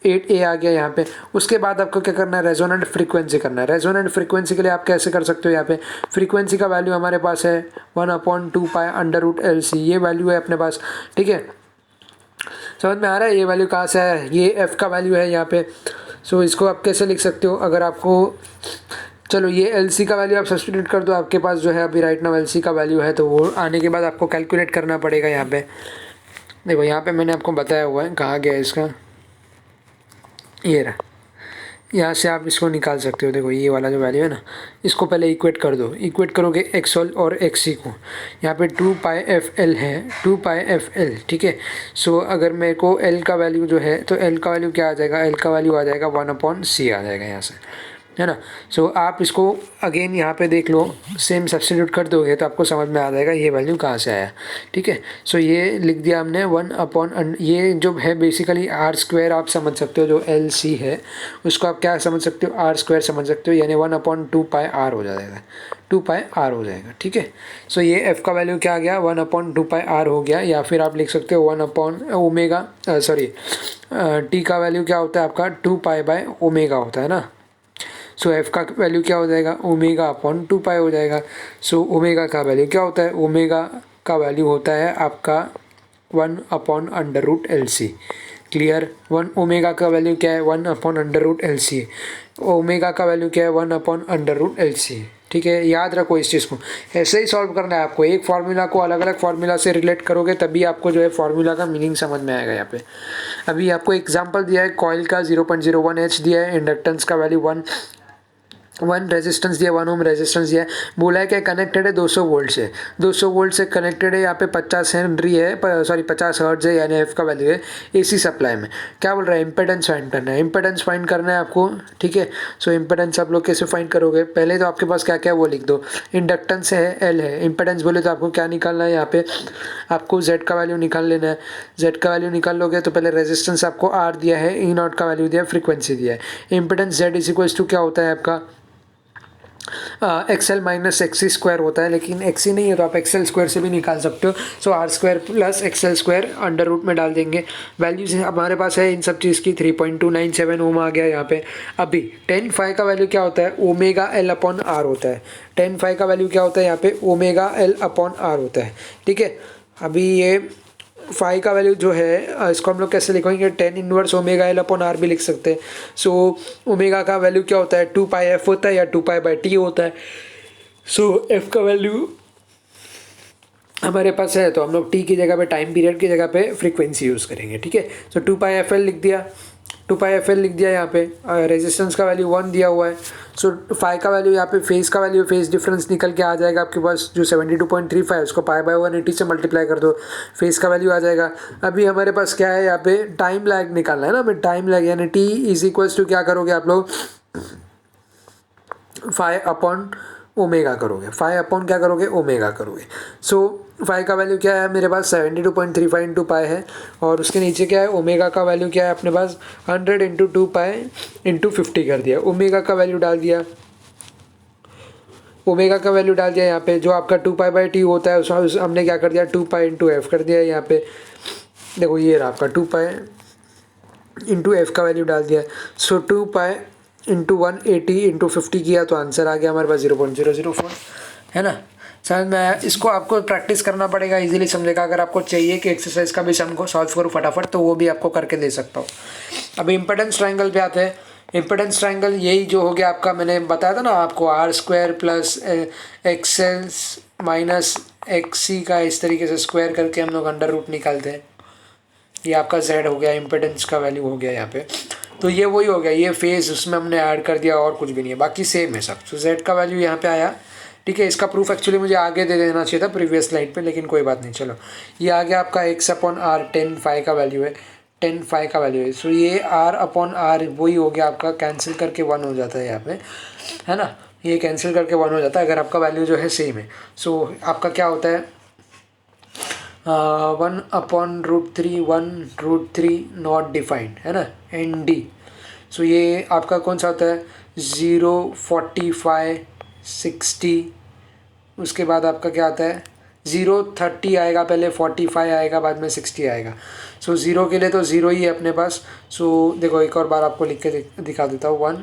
8A आ गया यहाँ पे। उसके बाद आपको क्या करना है, रेजोनेंट फ्रीक्वेंसी करना है। रेजोनेंट फ्रीक्वेंसी के लिए आप कैसे कर सकते हो, यहाँ पे फ्रीक्वेंसी का वैल्यू हमारे पास है 1/2 अंडर रूट एल सी, ये वैल्यू है अपने पास, ठीक है। समझ में आ रहा है ये वैल्यू कहाँ से है, ये एफ का वैल्यू है यहाँ पे। सो इसको आप कैसे लिख सकते हो, अगर आपको, चलो ये एल सी का वैल्यू आप सब्स्टिट्यूट कर दो, आपके पास जो है अभी राइट नाउ एल सी का वैल्यू है, तो वो आने के बाद आपको कैलकुलेट करना पड़ेगा। यहाँ पे देखो, यहाँ पे मैंने आपको बताया हुआ है, कहाँ गया इसका, ये रहा, यहाँ से आप इसको निकाल सकते हो। देखो ये वाला जो वैल्यू है ना, इसको पहले इक्वेट कर दो। इक्वेट करोगे एक्स एल और एक्स सी को, यहाँ पे 2πfl है, 2πfl, ठीक है। सो अगर मेरे को एल का वैल्यू जो है, तो एल का वैल्यू क्या आ जाएगा, एल का वैल्यू आ जाएगा 1/c आ जाएगा यहाँ से, है ना। सो आप इसको अगेन यहाँ पे देख लो, सेम सब्स्टिट्यूट कर दोगे तो आपको समझ में आ जाएगा ये वैल्यू कहाँ से आया, ठीक है। सो ये लिख दिया हमने 1/, ये जो है बेसिकली आर स्क्वायर आप समझ सकते हो, जो एल सी है उसको आप क्या समझ सकते हो, आर स्क्वायर समझ सकते हो, यानी 1/2πr हो जाएगा, 2πr हो जाएगा, ठीक है। सो ये एफ का वैल्यू क्या आ गया, 1/2πr हो गया, या फिर आप लिख सकते हो 1/ओमेगा, सॉरी टी का वैल्यू क्या होता है आपका 2π/ओमेगा होता है ना। सो एफ का वैल्यू क्या हो जाएगा, ओमेगा अपॉन 2π हो जाएगा। सो ओमेगा का वैल्यू क्या होता है, ओमेगा का वैल्यू होता है आपका 1/√LC। क्लियर, 1 ओमेगा का वैल्यू क्या है, 1/√LC। ओमेगा का वैल्यू क्या है, 1/√LC, ठीक है। याद रखो इस चीज़ को, ऐसे ही सॉल्व करना है आपको। एक फार्मूला को अलग अलग फार्मूला से रिलेट करोगे तभी आपको जो है फार्मूला का मीनिंग समझ में आएगा। यहाँ पे अभी आपको एग्जांपल दिया है, कॉइल का 0.01H दिया है, इंडक्टेंस का वैल्यू 1 रेजिस्टेंस दिया, 1 ओम रेजिस्टेंस दिया है, बोला है कि कनेक्टेड है 200 वोल्ट से, 200 वोल्ट से कनेक्टेड है, यहाँ पे 50 हेनरी है, सॉरी 50 हर्ट्ज है, यानी एफ का वैल्यू है एसी सप्लाई में। क्या बोल रहा है, इम्पेडेंस फाइंड करना है, इम्पेडेंस फाइंड करना है आपको, ठीक है। सो इम्पेडेंस आप लोग कैसे फाइंड करोगे, पहले तो आपके पास क्या क्या है वो लिख दो। इंडक्टेंस है एल है, इम्पेडेंस बोले तो आपको क्या निकालना है, यहाँ पे आपको जेड का वैल्यू निकाल लेना है। जेड का वैल्यू निकाल लोगे तो पहले रेजिस्टेंस आपको आर दिया है, ई नॉट का वैल्यू दिया है, फ्रीक्वेंसी दिया है। Impedance Z is equals to क्या होता है आपका एक्सएल माइनस एक्सी स्क्वायर होता है, लेकिन एक्सी नहीं है तो आप एक्सएल स्क्वायर से भी निकाल सकते हो। So R square plus XL square under root में डाल देंगे। वैल्यूज हमारे पास है इन सब चीज़ की, 3.297 ओम आ गया यहाँ पे। अभी 10φ का वैल्यू क्या होता है, ओमेगा एल अपॉन आर होता है। 10φ का वैल्यू क्या होता है यहाँ पे, ओमेगा एल अपॉन आर होता है, ठीक है। अभी ये फाई का वैल्यू जो है इसको हम लोग कैसे लिखेंगे, 10 inverse omega L upon R भी लिख सकते हैं। सो ओमेगा का वैल्यू क्या होता है, 2πf होता है या 2π/t होता है। सो एफ का वैल्यू हमारे पास है, तो हम लोग टी की जगह पे, टाइम पीरियड की जगह पे फ्रीक्वेंसी यूज़ करेंगे, ठीक है। सो 2πfl लिख दिया, 2πfl लिख दिया यहाँ पे। रेजिस्टेंस का वैल्यू 1 दिया हुआ है। सो फाई का वैल्यू यहाँ पे, फेज का वैल्यू, फेज डिफरेंस निकल के आ जाएगा आपके पास, जो 72.35 उसको π/180 से मल्टीप्लाई कर दो, फेज का वैल्यू आ जाएगा। अभी हमारे पास क्या है यहाँ पे, टाइम लैग निकालना है ना हमें, टाइम लैग यानी टी इज इक्वल्स टू क्या करोगे आप लोग, 5/, ओमेगा करोगे, फाई अपॉन क्या करोगे, ओमेगा करोगे। सो फाई का वैल्यू क्या है मेरे पास 72.35 इंटू पाई है, और उसके नीचे क्या है, ओमेगा का वैल्यू क्या है अपने पास 100 इंटू 2 पाई इंटू 50 कर दिया। ओमेगा का वैल्यू डाल दिया, ओमेगा का वैल्यू डाल दिया यहाँ पे, जो आपका 2 पाई बाई टी होता है उस हमने क्या कर दिया 2 पाई इंटू एफ कर दिया। यहाँ पे देखो ये रहा आपका 2 पाई इंटू एफ का वैल्यू डाल दिया। सो 2 पाई इंटू 180 इंटू 50 किया तो आंसर आ गया हमारे पास 0.004, है ना। समझ में आया। इसको आपको प्रैक्टिस करना पड़ेगा, इजीली समझेगा। अगर आपको चाहिए कि एक्सरसाइज का भी सम को सॉल्व करूँ फटाफट तो वो भी आपको करके दे सकता हूँ। अब इम्पेडेंस ट्रायंगल पे आते हैं। इम्पेडेंस ट्रायंगल यही जो हो गया आपका, मैंने बताया था ना आपको, R square plus X L minus X C का इस तरीके से स्क्वायर करके हम लोग अंडर रूट निकालते हैं। ये आपका z हो गया, इम्पेडेंस का वैल्यू हो गया यहाँ पे। तो ये वही हो गया, ये फेज उसमें हमने ऐड कर दिया और कुछ भी नहीं है, बाकी सेम है सब। तो z का वैल्यू यहाँ पे आया, ठीक है। इसका प्रूफ एक्चुअली मुझे आगे दे देना चाहिए था प्रीवियस स्लाइड पे, लेकिन कोई बात नहीं। चलो ये आ गया आपका x अपॉन आर, 10 फाई का वैल्यू है, 10 फाई का वैल्यू है। सो ये r अपॉन आर वही हो गया आपका, कैंसिल करके 1 हो जाता है यहाँ पे, है ना। ये कैंसिल करके 1 हो जाता है अगर आपका वैल्यू जो है सेम है। सो आपका क्या होता है 1 अपॉन √3, 1√3 नॉट डिफाइंड, है ना, एन डी। सो ये आपका कौन सा होता है 0, 45, 60, उसके बाद आपका क्या आता है 0, 30 आएगा पहले, 45 आएगा, बाद में 60 आएगा। सो 0 के लिए तो 0 ही है अपने पास। सो देखो एक और बार आपको लिख के दिखा देता हूँ, 1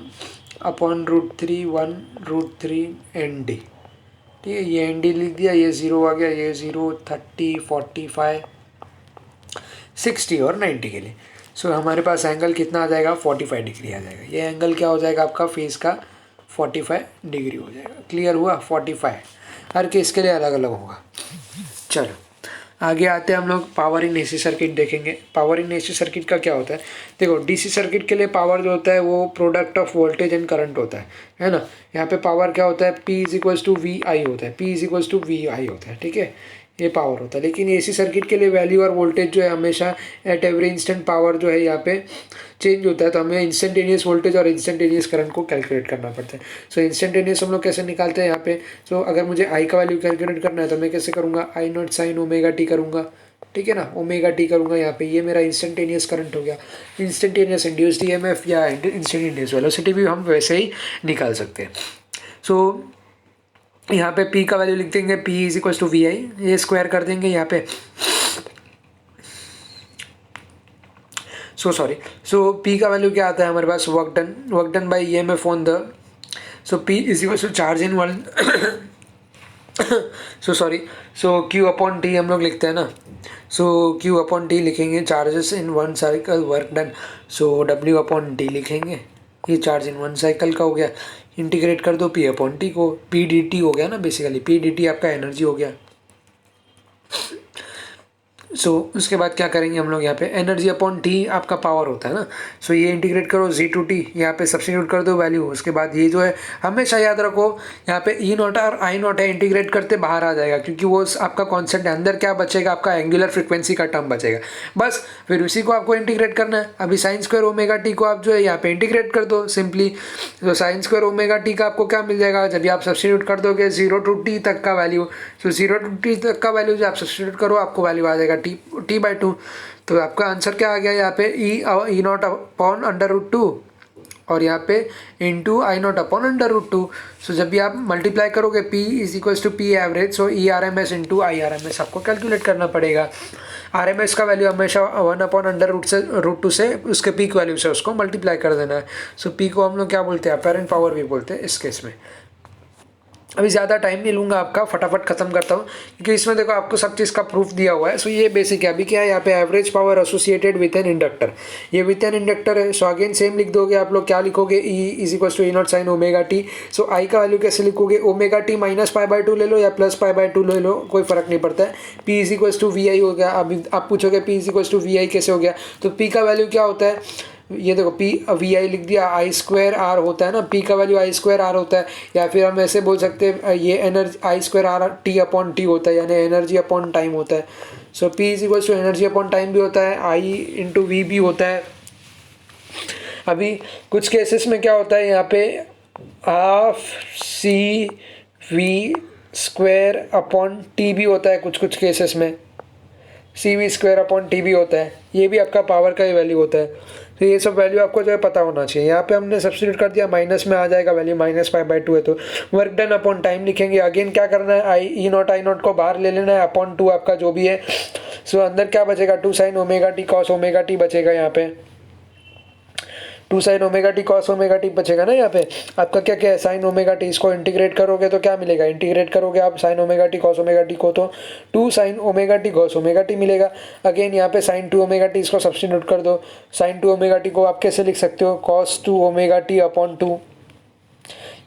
अपॉन √3, 1√3 एन डी, ठीक है। ये एन डी लिख दिया, ये 0 आ गया, ये 0, 30, 45, 60 और 90 के लिए। सो हमारे पास एंगल कितना आ जाएगा 45 डिग्री आ जाएगा। ये एंगल क्या हो जाएगा आपका फेस का 45 डिग्री हो जाएगा। क्लियर हुआ, 45 हर केस के लिए अलग अलग होगा। चलो आगे आते हैं हम लोग, पावर इन एसी सर्किट देखेंगे। पावर इन एसी सर्किट का क्या होता है, देखो डीसी सर्किट के लिए पावर जो होता है वो product of voltage and current होता है ना। यहाँ पे पावर क्या होता है P = VI होता है, P = VI होता है, ठीक है, ये पावर होता है। लेकिन एसी सर्किट के लिए वैल्यू और वोल्टेज जो है हमेशा एट एवरी इंस्टेंट पावर जो है यहाँ पे चेंज होता है, तो हमें इंस्टेंटेनियस वोल्टेज और इंस्टेंटेनियस करंट को कैलकुलेट करना पड़ता है। सो इंस्टेंटेनियस हम लोग कैसे निकालते हैं यहाँ पे, सो अगर मुझे आई का वैल्यू कैलकुलेट करना है तो मैं कैसे करूँगा, I0 sin ओमेगा टी करूँगा, ठीक है ना, ओमेगा टी करूँगा यहाँ पे। ये मेरा इंस्टेंटेनियस करंट हो गया। इंस्टेंटेनियस इंड्यूस्ड ईएमएफ या इंस्टेंटेनियस वेलोसिटी भी हम वैसे ही निकाल सकते हैं। सो यहाँ पे P का वैल्यू लिख देंगे, P = VI, ये स्क्वायर कर देंगे यहाँ पे। सो P का वैल्यू क्या आता है हमारे पास, work done by EMF on the, so P = charge in one so Q upon T हम लोग लिखते हैं ना। सो Q अपॉन T लिखेंगे, charges in one cycle work done. So W upon T लिखेंगे, ये चार्ज इन वन साइकिल का हो गया। इंटीग्रेट कर दो P अपॉन T को, P dt हो गया ना बेसिकली, P dt आपका एनर्जी हो गया। सो उसके बाद क्या करेंगे हम लोग यहाँ पे, एनर्जी अपॉन टी आपका पावर होता है ना। सो ये इंटीग्रेट करो Z/T, यहाँ पे सब्स्टिट्यूट कर दो वैल्यू। उसके बाद ये जो है हमेशा याद रखो यहाँ पे E0 और I0 है, इंटीग्रेट करते बाहर आ जाएगा क्योंकि वो आपका कॉन्सेप्ट है। अंदर क्या बचेगा आपका एंगुलर फ्रिक्वेंसी का टर्म बचेगा, बस फिर उसी को आपको इंटीग्रेट करना है। अभी sin स्क्वायर ओमेगा टी को आप जो है यहाँ पे इंटीग्रेट कर दो सिंपली। तो sin स्क्वायर ओमेगा टी का आपको क्या मिल जाएगा, जब आप सब्स्टिट्यूट कर दोगे 0 to T तक का वैल्यू। सो 0 to T तक का वैल्यू जो आप सब्स्टिट्यूट करो आपको वैल्यू आ जाएगा T/2। तो आपका आंसर क्या आ गया यहाँ पे, E0 अपॉन √2 और यहाँ पे इंटू I0 अपॉन √2। सो जब भी आप मल्टीप्लाई करोगे P = P एवरेज, सो ERMS इंटू IRMS आपको कैलकुलेट करना पड़ेगा। RMS का वैल्यू हमेशा 1 अपॉन √2 से उसके पीक वैल्यू से उसको मल्टीप्लाई कर देना है। सो P को हम लोग क्या बोलते हैं, अपैरेंट पावर भी बोलते हैं इस केस में। अभी ज़्यादा टाइम नहीं लूँगा आपका, फटाफट खत्म करता हूँ क्योंकि इसमें देखो आपको सब चीज़ का प्रूफ दिया हुआ है। सो ये बेसिक है। अभी क्या है यहाँ पे, average power associated with an inductor, ये विथ एन इंडक्टर है। सो अगेन सेम लिख दोगे आप लोग, क्या लिखोगे, E = E0 sin omega T. So I का वैल्यू कैसे लिखोगे, ओमेगा टी -π/2 ले लो या +π/2 ले लो, कोई फर्क नहीं पड़ता है। P = VI हो गया। अभी आप पूछोगे P = VI कैसे हो गया, तो P का वैल्यू क्या होता है, ये देखो P VI लिख दिया, I²R होता है ना, P का वैल्यू I²R होता है। या फिर हम ऐसे बोल सकते हैं ये energy I²R T upon T होता है, यानी एनर्जी अपॉन टाइम होता है। सो P = एनर्जी अपॉन टाइम भी होता है, I × V भी होता है। अभी कुछ केसेस में क्या होता है यहाँ पे, half C V square upon T भी होता है कुछ कुछ केसेस में, C V square upon T भी होता है, ये भी आपका पावर का ही वैल्यू होता है। तो ये सब वैल्यू आपको जो है पता होना चाहिए। यहाँ पे हमने सब्स्टिट्यूट कर दिया, माइनस में आ जाएगा वैल्यू -5/2 है, तो वर्क डन अपॉन टाइम लिखेंगे। अगेन क्या करना है, आई नॉट को बाहर ले लेना है, अपॉन 2 आपका जो भी है। सो अंदर क्या बचेगा, 2 sin omega T cos omega T बचेगा यहाँ पे, 2 sin omega T cos omega T बचेगा ना। यहाँ पे आपका क्या क्या है, साइन ओमेगा टी, इसको इंटीग्रेट करोगे तो क्या मिलेगा, इंटीग्रेट करोगे आप sign omega T cos omega T को तो 2 sin omega T cos omega T मिलेगा। अगेन यहाँ पे साइन 2 ओमेगा टी, इसको सब्स्टिट्यूट कर दो। साइन 2 ओमेगा टी को आप कैसे लिख सकते हो, cos 2 omega T upon 2,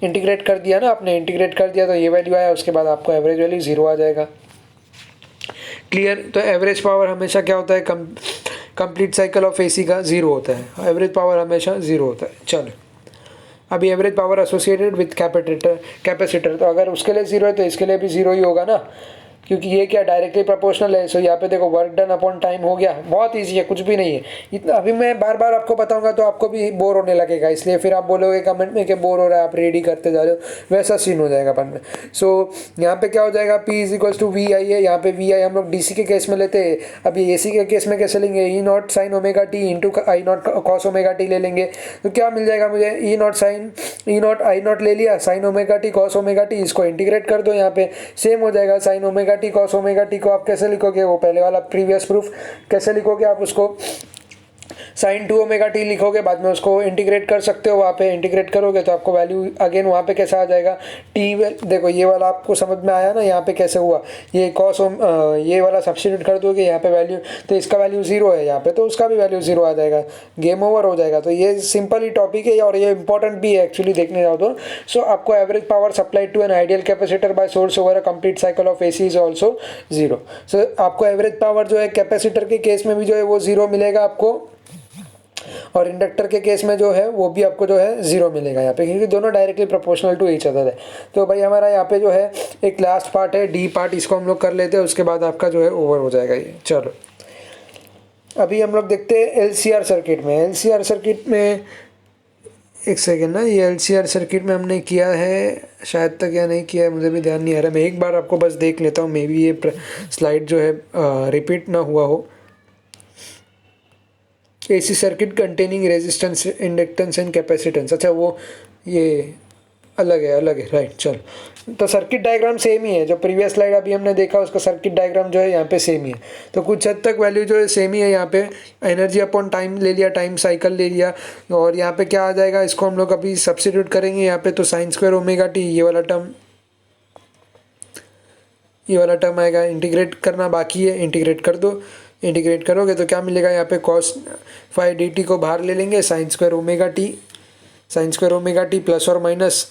integrate कर दिया ना आपने, इंटीग्रेट कर दिया तो ये वैल्यू आया, उसके बाद आपको एवरेज वैल्यू 0 आ जाएगा। क्लियर। तो एवरेज पावर हमेशा क्या होता है, कंप्लीट साइकिल ऑफ एसी का 0 होता है, एवरेज पावर हमेशा 0 होता है। चलो अभी average power associated with capacitor, तो अगर उसके लिए 0 है तो इसके लिए भी 0 ही होगा ना, क्योंकि ये क्या डायरेक्टली प्रोपोर्शनल है। सो यहाँ पे देखो वर्क डन अपॉन टाइम हो गया, बहुत इजी है, कुछ भी नहीं है इतना। अभी मैं बार बार आपको बताऊंगा तो आपको भी बोर होने लगेगा, इसलिए फिर आप बोलोगे कमेंट में कि बोर हो रहा है, आप रेडी करते जा रहे हो, वैसा सीन हो जाएगा अपन में। सो यहाँ पे क्या हो जाएगा, P = VI है, यहाँ पे VI हम लोग DC के केस में लेते हैं, अभी AC के केस में कैसे लेंगे, E0 sin omega T into I0 cos omega T ले लेंगे। तो क्या मिल जाएगा मुझे, E0 I0 ले लिया, sin omega T cos omega T, इसको इंटीग्रेट कर दो, यहाँ पे सेम हो जाएगा। sin omega T cos omega T को आप कैसे लिखोगे, वो पहले वाला प्रीवियस प्रूफ कैसे लिखोगे आप, उसको sin 2 ओमेगा टी लिखोगे, बाद में उसको इंटीग्रेट कर सकते हो, वहाँ पे इंटीग्रेट करोगे तो आपको वैल्यू अगेन वहाँ पे कैसा आ जाएगा, टी देखो ये वाला आपको समझ में आया ना, यहाँ पे कैसे हुआ, ये ये वाला सब्स्टिट्यूट कर दोगे यहाँ पे वैल्यू, तो इसका वैल्यू 0 है यहाँ पे, तो उसका भी वैल्यू 0 आ जाएगा, गेम ओवर हो जाएगा। तो ये सिंपल ही टॉपिक है और ये इंपॉर्टेंट भी है एक्चुअली देखने जाओ तो। सो आपको average power supplied to an ideal capacitor by source over a complete cycle of AC is also 0। सो आपको एवरेज पावर जो है कैपेसिटर के केस में भी जो है वो 0 मिलेगा आपको, और इंडक्टर के केस में जो है वो भी आपको जो है 0 मिलेगा यहाँ पे, क्योंकि दोनों directly proportional to each other है। तो भाई हमारा यहाँ पे जो है एक लास्ट पार्ट है, डी पार्ट, इसको हम लोग कर लेते हैं, उसके बाद आपका जो है ओवर हो जाएगा ये। चलो अभी हम लोग देखते हैं LCR सर्किट में। LCR सर्किट में एक सेकेंड ना, ये LCR सर्किट में हमने किया है शायद तक या नहीं किया है, मुझे भी ध्यान नहीं आ रहा, मैं एक बार आपको बस देख लेता हूँ, मे बी ये स्लाइड जो है रिपीट ना हुआ हो। AC circuit containing resistance inductance and capacitance, अच्छा वो ये अलग है राइट। चलो तो सर्किट डायग्राम सेम ही है, जो प्रीवियस स्लाइड अभी हमने देखा उसका सर्किट डायग्राम जो है यहाँ पे सेम ही है, तो कुछ हद तक वैल्यू जो है सेम ही है। यहाँ पे एनर्जी अपॉन टाइम ले लिया, टाइम साइकिल ले लिया, और यहाँ पे क्या आ जाएगा, इसको हम लोग अभी सब्स्टिट्यूट करेंगे यहाँ पे, तो sin² ओमेगा टी ये वाला टर्म आएगा, इंटीग्रेट करना बाकी है, इंटीग्रेट कर दो। इंटीग्रेट करोगे तो क्या मिलेगा, यहाँ पे cos phi dt को बाहर ले लेंगे, sin² ओमेगा टी प्लस और माइनस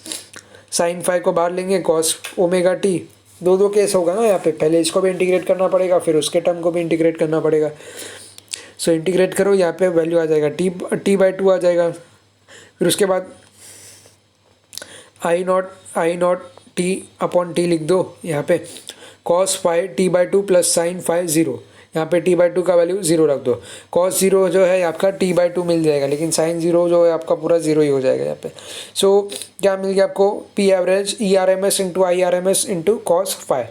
sin phi को बाहर लेंगे, cos ओमेगा टी। दो केस होगा ना यहाँ पे, पहले इसको भी इंटीग्रेट करना पड़ेगा, फिर उसके टर्म को भी इंटीग्रेट करना पड़ेगा। सो इंटीग्रेट करो, यहाँ पे वैल्यू आ जाएगा t/2 आ जाएगा, फिर उसके बाद I0 t अपॉन टी लिख दो यहाँ पे, cos phi t/2 plus sin phi 0, यहाँ पे t/2 का वैल्यू 0 रख दो, cos 0 जो है आपका t/2 मिल जाएगा, लेकिन sin 0 जो है आपका पूरा 0 ही हो जाएगा यहाँ पे। सो क्या मिल गया आपको, P average ERMS into IRMS into cos phi।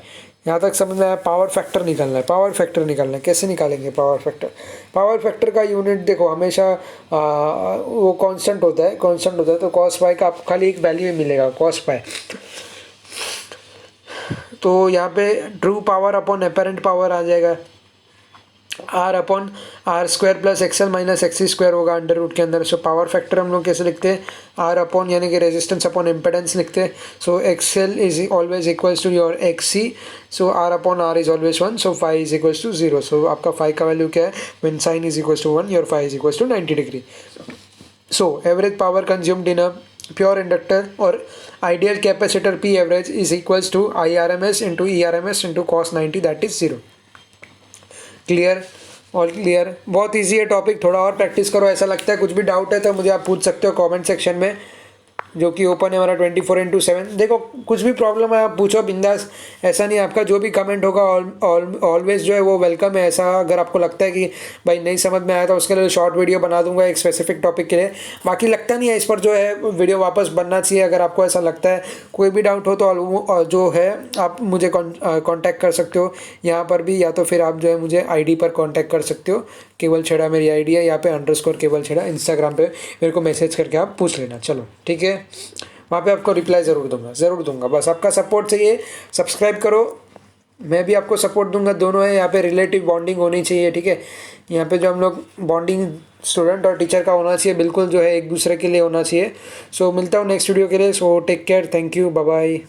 यहाँ तक समझ में आया। पावर फैक्टर निकालना है, कैसे निकालेंगे पावर फैक्टर का यूनिट देखो हमेशा वो कांस्टेंट होता है, तो cos phi का आपको खाली एक वैल्यू मिलेगा, cos phi। तो यहाँ पे true power upon apparent power आ जाएगा, R/R² plus XL minus XC² होगा अंडर रूट के अंदर। सो पावर फैक्टर हम लोग कैसे लिखते हैं, R अपॉन यानी कि रेजिस्टेंस अपॉन इम्पेडेंस लिखते हैं। So XL is always equals to your XC, so R/R is always 1, so phi is equals to 0। So आपका phi का वैल्यू क्या है, when sin is equals to 1 your phi is equals to 90 degree. So average power consumed in a pure inductor और ideal capacitor P average is equals to IRMS into ERMS into cos 90 that is 0। Clear, all clear. बहुत easy है topic, थोड़ा और practice करो, ऐसा लगता है कुछ भी डाउट है तो मुझे आप पूछ सकते हो कमेंट सेक्शन में। जो कि ओपन है हमारा 24/7। देखो कुछ भी प्रॉब्लम है आप पूछो बिंदास, ऐसा नहीं, आपका जो भी कमेंट होगा ऑलवेज जो है वो वेलकम है। ऐसा अगर आपको लगता है कि भाई नहीं समझ में आया तो उसके लिए शॉर्ट वीडियो बना दूंगा एक स्पेसिफिक टॉपिक के लिए। बाकी लगता नहीं है इस पर जो है वीडियो वापस बनना चाहिए। अगर आपको ऐसा लगता है, कोई भी डाउट हो तो जो है आप मुझे कांटेक्ट कर सकते हो यहाँ पर भी, या तो फिर आप जो है मुझे आईडी पर कांटेक्ट कर सकते हो। केवल छेड़ा मेरी आईडी है, यहाँ पे _ केवल छेड़ा इंस्टाग्राम पे मेरे को मैसेज करके आप पूछ लेना। चलो ठीक है, वहाँ पे आपको रिप्लाई ज़रूर दूंगा। बस आपका सपोर्ट चाहिए, सब्सक्राइब करो, मैं भी आपको सपोर्ट दूंगा। दोनों है यहाँ पे, रिलेटिव बॉन्डिंग होनी चाहिए, ठीक है। यहाँ पे जो हम लोग बॉन्डिंग स्टूडेंट और टीचर का होना चाहिए, बिल्कुल जो है एक दूसरे के लिए होना चाहिए। सो मिलता हूँ नेक्स्ट वीडियो के लिए। So take care, thank you, bye bye.